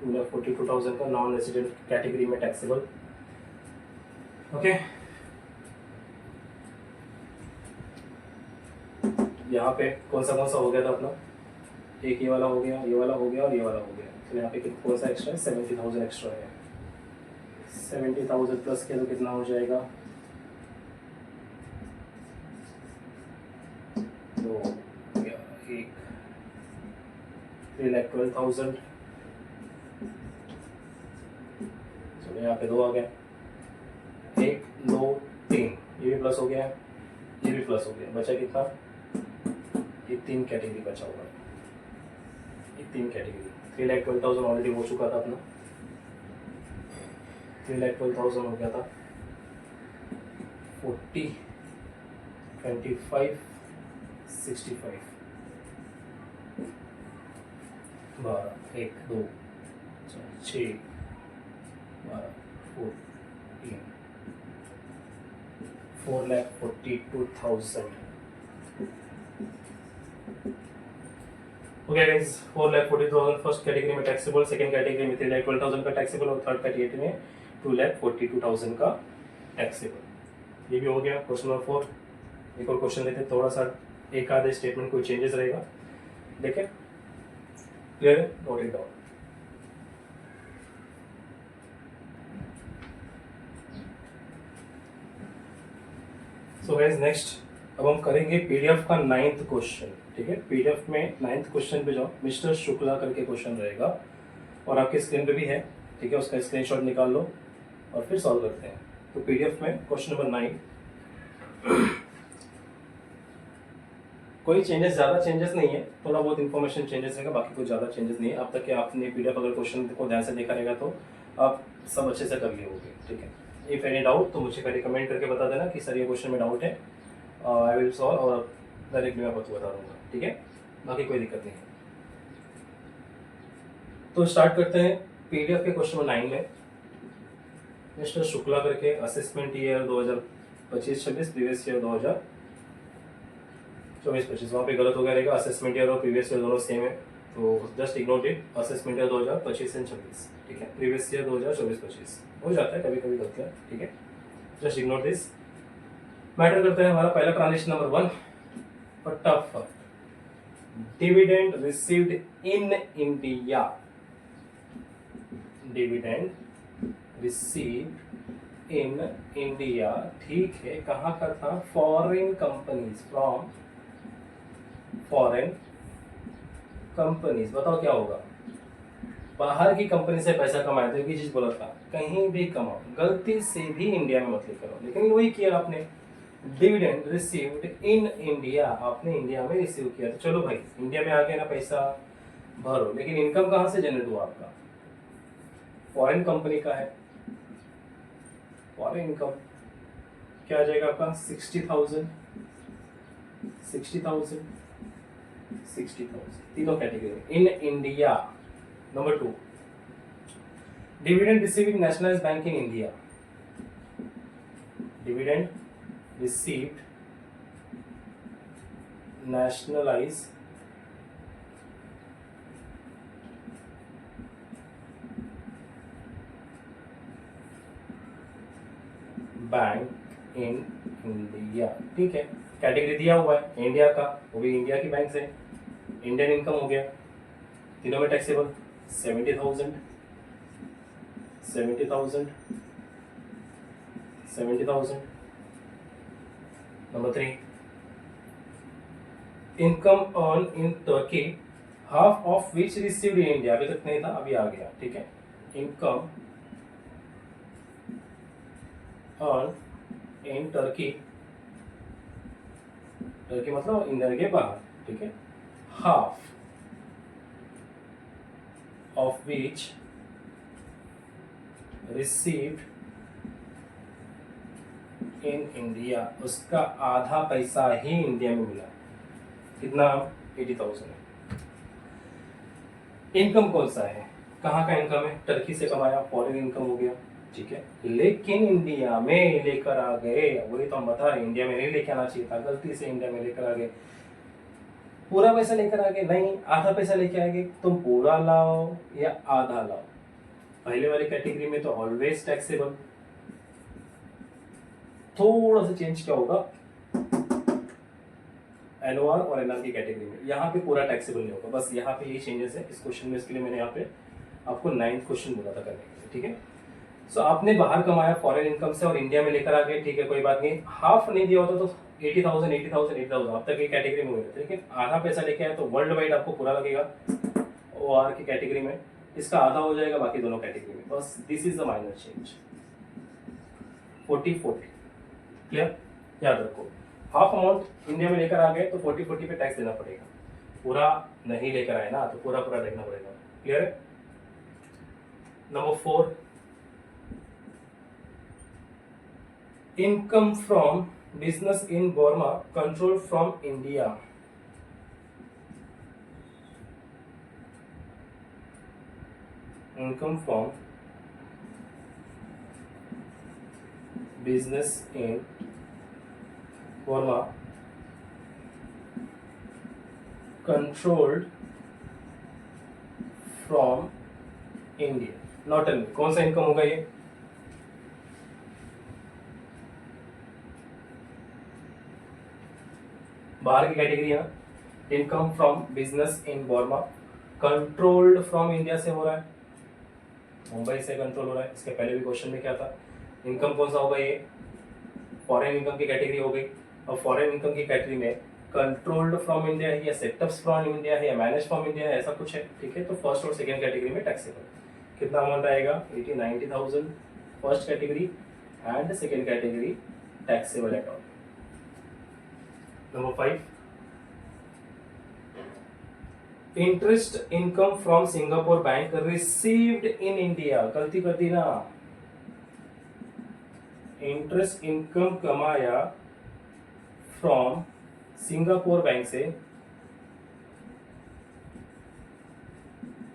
$42,000 का नॉन रेसिडेंट कैटेगरी में टैक्सेबल। ओके, यहाँ पे कौन सा हो गया था अपना, एक ये वाला हो गया, ये वाला हो गया और ये वाला हो गया, तो यहाँ पे कौन सा एक्स्ट्रा है, 70,000 एक्स्ट्रा है। 70,000 प्लस किया तो कितना हो जाएगा, दो, एक, 3,12,000, चलो यहाँ पे 2 आ गया, 1, 2, 3, ये भी प्लस हो गया, ये भी प्लस हो गया, बचा कितना, ये 3 कैटेगरी बचा हुआ है, ये 3 कैटेगरी। 3,12,000 ऑलरेडी हो चुका था अपना, 3,12,000 हो गया था, 40, 25, 65, 12, 1, 2, 6, 12, 14, 4,42,000, ओके गाइस, 4,40,000 फर्स्ट कैटेगरी में टैक्सेबल, सेकंड कैटेगरी में 3,12,000 का टैक्सेबल और थर्ड कैटेगरी में 2,42,000 का टैक्सेबल। ये भी हो गया क्वेश्चन नंबर 4। एक और क्वेश्चन लेते हैं, थोड़ा सा एक आधे स्टेटमेंट कोई चेंजेस रहेगा, देखें। क्लियर है? Note it down. So guys next अब हम करेंगे पीडीएफ का 9th क्वेश्चन। ठीक है, पीडीएफ में 9th क्वेश्चन पे जाओ, मिस्टर शुक्ला करके क्वेश्चन रहेगा और आपके स्क्रीन पे भी है। ठीक है, उसका स्क्रीनशॉट निकाल लो और फिर सॉल्व करते हैं। तो पीडीएफ में क्वेश्चन नंबर 9 कोई चेंजेस, ज़्यादा चेंजेस नहीं है, थोड़ा बहुत इन्फॉर्मेशन चेंजेस रहेगा, बाकी कोई ज़्यादा चेंजेस नहीं है। अब तक कि आपने पीडीएफ अगर क्वेश्चन को ध्यान से देखा रहेगा तो आप सब अच्छे से कर लिए होंगे। ठीक है, इफ एनी डाउट तो मुझे कभी कमेंट करके बता देना कि सर ये क्वेश्चन में डाउट है, आई विल सॉल्व और डायरेक्टली मैं आपको बता दूंगा। ठीक है, बाकी कोई दिक्कत नहीं है। तो स्टार्ट करते हैं पीडीएफ के क्वेश्चन नंबर 9 में। मिस्टर शुक्ला करके असेसमेंट ईयर 2025-26, प्रीवियस ईयर 2024-25, वहाँ पे गलत हो गया रहेगा। असेसमेंट ईयर और प्रीवियस ईयर दोनों सेम है, तो just ignore it. Assessment year 2025 and 26, ठीक है। प्रीवियस ईयर 2024-25 हो जाता है कभी कभी गलतियाँ, ठीक है, जस्ट इग्नोर दिस। मैटर करते हैं हमारा पहला ट्रांजेक्शन नंबर 1, फटाफट। Dividend received in India, dividend received in India, ठीक है, कहाँ का था? Foreign companies, from foreign companies. बताओ क्या होगा? बाहर की कंपनी से पैसा कमाए थे, चीज बोला था, कहीं भी कमाओ, गलती से भी इंडिया में मत लिखा करो। लेकिन वही किया आपने, डिविडेंड रिसीव्ड इन इंडिया, आपने इंडिया में रिसीव किया। तो चलो भाई, इंडिया में आ गया ना, पैसा भरो। लेकिन इनकम कहाँ से जनरेट हुआ आपका? फॉरेन कंपनी का है, फॉरेन इनकम क्या आ जाएगा आपका? 60,000, 60,000, 60,000, तीनों category in India. Number 2, dividend receiving nationalised bank in India, dividend received nationalize bank in India, ठीक है। कैटेगरी दिया हुआ है इंडिया का, वो भी इंडिया की बैंक से, इंडियन इनकम हो गया, तीनों में taxable. 70,000, 70,000, 70,000। Number 3, income earn in Turkey, half of which received in India, अभी तक नहीं था, अभी आ गया, ठीक है। Income earn in Turkey, Turkey मतलब इंडिया के बाहर, ठीक है। Half of which received in India, उसका आधा पैसा ही इंडिया में मिला। कितना? 80,000 है। इनकम कौन सा है, कहाँ का इनकम है? टर्की से कमाया, फॉरेन इनकम हो गया, ठीक है। लेकिन इंडिया में लेकर आ गए, वही तो हम बता रहे, इंडिया में नहीं लेके आना चाहिए था, गलती से इंडिया में लेकर आ गए। पूरा पैसा लेकर आ गए नहीं, आधा पैसा लेके आ गए। तुम पूरा लाओ या आधा लाओ, पहले वाली कैटेगरी में तो ऑलवेज टैक्सेबल। थोड़ा सा चेंज क्या होगा, एनओआर और एनआर की कैटेगरी में, यहाँ पे पूरा टैक्सेबल नहीं होगा, बस यहाँ पे ये चेंजेस है इस क्वेश्चन में। इसके लिए मैंने यहाँ पे आपको 9th क्वेश्चन बोला था करने के लिए, ठीक है। सो आपने बाहर कमाया फॉरेन इनकम से और इंडिया में लेकर आ गए, ठीक है, कोई बात नहीं। हाफ नहीं दिया होता तो 80,000, 80,000, 80,000 अब तक ये कैटेगरी में हुए थे, लेकिन आधा पैसा लेके आया तो वर्ल्ड वाइड आपको पूरा लगेगा ओआर की कैटेगरी में, इसका आधा हो जाएगा बाकी दोनों कैटेगरी में, बस this is the minor change. 40-40, clear? याद रखो, हाफ अमाउंट इंडिया में लेकर आ गए तो 40-40 पे टैक्स देना पड़ेगा, पूरा नहीं लेकर आए ना तो पूरा पूरा देखना पड़ेगा, क्लियर है? Number 4, income from business in Burma control from India, income from business in Burma controlled from India. Now tell me कौन सा इनकम होगा ये? बाहर की कैटेगरी है, income from business in Burma, controlled from India से हो रहा है, मुंबई से कंट्रोल हो रहा है। इसके पहले भी क्वेश्चन में क्या था, इनकम कौन सा होगा ये? फॉरेन इनकम की कैटेगरी हो गई। और फॉरेन इनकम की कैटेगरी में कंट्रोल्ड फ्रॉम इंडिया है या सेटअप्स फ्रॉम इंडिया है या मैनेज फ्रॉम इंडिया है, ऐसा कुछ है, ठीक है। तो फर्स्ट और सेकंड कैटेगरी में टैक्सेबल कितना अमाउंट आएगा? 80-90,000 first category and second category taxable at all. Number 5, interest income from Singapore bank received in India. गलती कर दी ना, इंटरेस्ट इनकम कमाया फ्रॉम सिंगापुर बैंक से,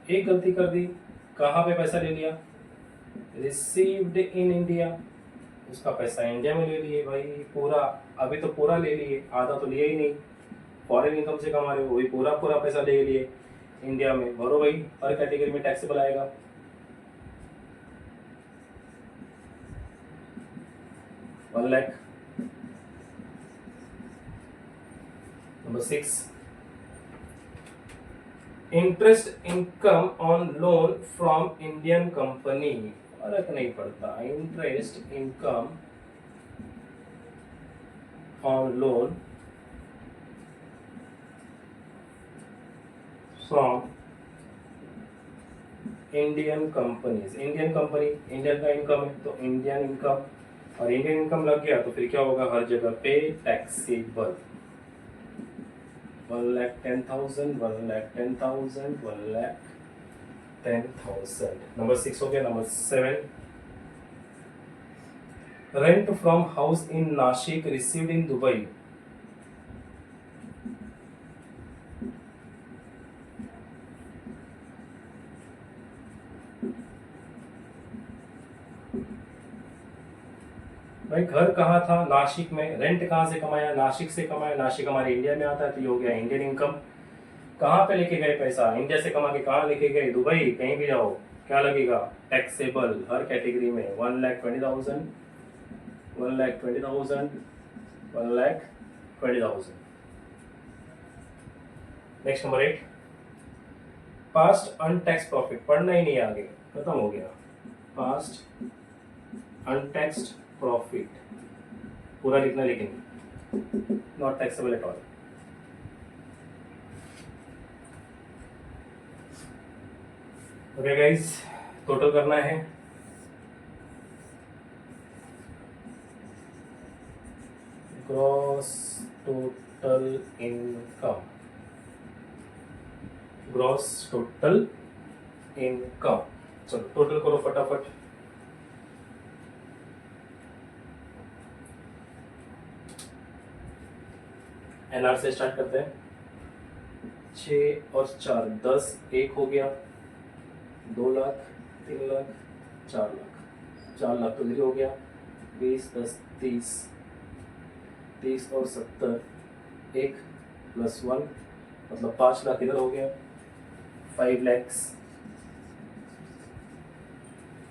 एक गलती कर दी, कहां पे पैसा ले लिया? रिसीव्ड इन इंडिया, उसका पैसा इंडिया में ले लिए भाई पूरा। अभी तो पूरा ले लिए, आधा तो लिया ही नहीं। फॉरेन इनकम से कमा रहे हो, वही पूरा पूरा पैसा ले लिए इंडिया में, भरो भाई, हर कैटेगरी में टैक्सेबल आएगा। One lakh. Number 6, interest income on loan from Indian company. फर्क नहीं पड़ता, interest income on loan from Indian companies. Indian company, Indian का इनकम है तो इंडियन इनकम, और इंडियन इनकम लग गया तो फिर क्या होगा? हर जगह पे टैक्सेबल। 1,10,000, 1,10,000, 1,10,000। नंबर 6 हो गया। Number 7, rent from house in Nashik received in Dubai. भाई घर कहाँ था? नासिक में। रेंट कहाँ से कमाया? नासिक से कमाया। नासिक हमारे इंडिया में आता है तो ये हो गया इंडियन इनकम। कहाँ पे लेके गए पैसा? इंडिया से कमा के कहाँ लेके गए? दुबई। कहीं भी जाओ क्या लगेगा? टैक्सेबल हर कैटेगरी में। 1,20,000, 1,20,000, 1,20,000। Next number 8, past untax profit. पढ़ना ही नहीं है आगे, खत्म हो गया। पास्ट अनटैक्स्ड प्रॉफिट पूरा लिखना, लेकिन not taxable at all. Okay guys, total करना है। Gross total income, gross total income. चलो टोटल करो फटाफट। एनआर से स्टार्ट करते हैं। 6 और 4 10, 1 हो गया, 2 लाख, 3 लाख, 4 लाख, 4 लाख तो 0 हो गया। 20 10 30, 30 और 70, 1 + 1 मतलब 5 लाख इधर हो गया। 5 लाख,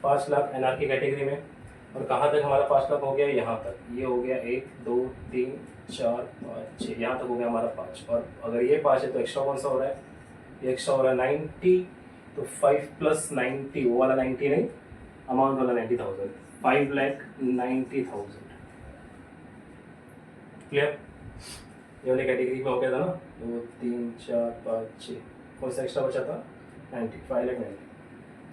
5 लाख एनआर की कैटेगरी में। और कहाँ तक हमारा 5 लाख हो गया? यहाँ तक। ये हो गया 1 2 3 4 5 6, यहाँ तक हो गया हमारा 5। और अगर ये 5 है तो एक्स्ट्रा कौन सा हो रहा है? ये एक्स्ट्रा हो रहा है 90। तो 5 + 90, वो वाला 90 नहीं, अमाउंट वाला 90,000, 5,90,000। क्लियर? ये वाली कैटेगरी में हो गया था ना, 2 3 4 5 6, कौन सा एक्स्ट्रा बचा था? 90, 5,90,000।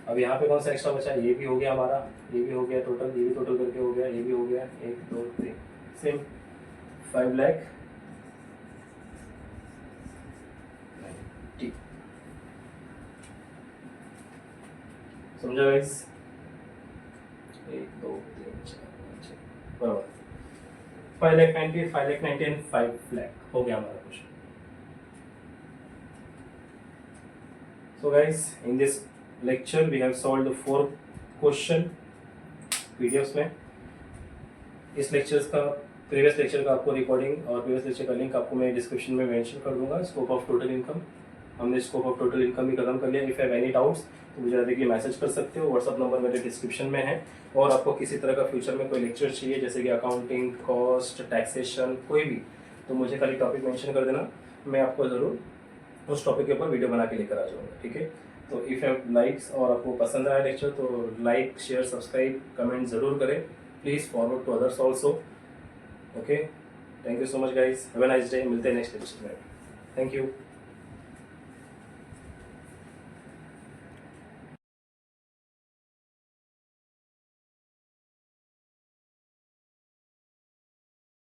अब यहाँ पे कौन सा एक्स्ट्रा बचा? ये भी हो गया हमारा, ये भी हो गया टोटल, ये भी टोटल करके हो गया, ये भी हो गया 1 2 3, सेम 5,90,000। समझा गाइस? 1 2 3 4 5 6 बराबर 5,90,000, 5,90,000 एंड 5 लाख हो गया हमारा question. So guys, in this lecture we have solved 4 question PDFs में। इस लेक्चर्स का, प्रीवियस लेक्चर का आपको रिकॉर्डिंग और प्रीवियस लेक्चर का लिंक आपको मैं डिस्क्रिप्शन में मेंशन कर दूंगा। स्कोप ऑफ टोटल इनकम हमने स्कोप ऑफ टोटल इनकम भी खत्म कर लिया। इफ़ हैव एनी डाउट्स तो मुझे देखिए मैसेज कर सकते हो, व्हाट्सअप नंबर मेरे डिस्क्रिप्शन में है। और आपको किसी तरह का फ्यूचर में कोई लेक्चर चाहिए जैसे कि अकाउंटिंग, कॉस्ट, टैक्सेशन, कोई भी, तो मुझे खाली टॉपिक मेंशन कर देना, मैं आपको ज़रूर उस टॉपिक के ऊपर वीडियो बना के लेकर आ जाऊँगा, ठीक है। तो इफ़ हैव लाइक्स और आपको पसंद आया लेक्चर तो लाइक, शेयर, सब्सक्राइब, कमेंट ज़रूर करें। Please forward to others also. Okay, thank you so much guys, have a nice day. मिलते हैं नेक्स्ट लेक्चर में। Thank you.